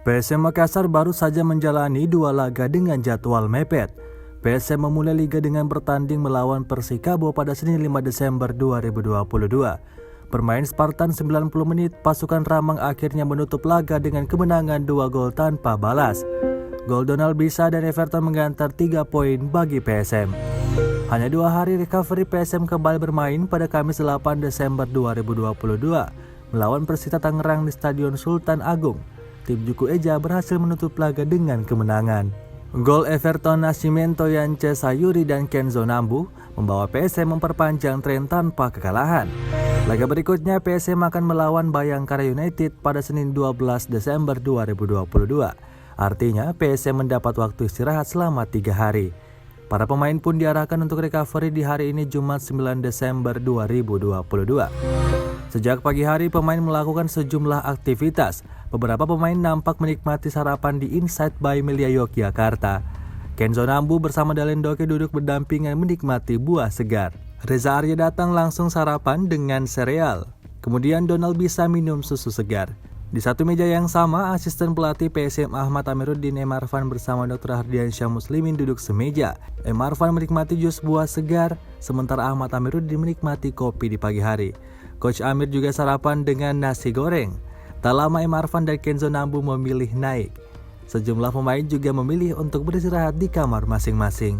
PSM Makassar baru saja menjalani 2 laga dengan jadwal mepet. PSM memulai liga dengan bertanding melawan Persikabo pada Senin 5 Desember 2022. Bermain Spartan 90 menit, pasukan Ramang akhirnya menutup laga dengan kemenangan 2 gol tanpa balas. Gol Donald Bisa dan Everton menggantar 3 poin bagi PSM. Hanya 2 hari recovery, PSM kembali bermain pada Kamis 8 Desember 2022 melawan Persita Tangerang di Stadion Sultan Agung. Tim Juku Eja berhasil menutup laga dengan kemenangan. Gol Everton Nascimento Yance Sayuri dan Kenzo Nambu membawa PSM memperpanjang tren tanpa kekalahan. Laga berikutnya PSM akan melawan Bayangkara United pada Senin 12 Desember 2022. Artinya PSM mendapat waktu istirahat selama 3 hari. Para pemain pun diarahkan untuk recovery di hari ini Jumat 9 Desember 2022. Sejak pagi hari pemain melakukan sejumlah aktivitas. Beberapa pemain nampak menikmati sarapan di Inside by Melia Yogyakarta. Kenzo Nambu bersama Dalendoke duduk berdampingan menikmati buah segar. Reza Arya datang langsung sarapan dengan sereal. Kemudian Donald Bisa minum susu segar. Di satu meja yang sama, asisten pelatih PSM Ahmad Amiruddin M. Arfan bersama Dr. Hardiansyah Muslimin duduk semeja. M. Arfan menikmati jus buah segar, sementara Ahmad Amiruddin menikmati kopi di pagi hari. Coach Amir juga sarapan dengan nasi goreng. Tak lama M. Arfan dan Kenzo Nambu memilih naik. Sejumlah pemain juga memilih untuk beristirahat di kamar masing-masing.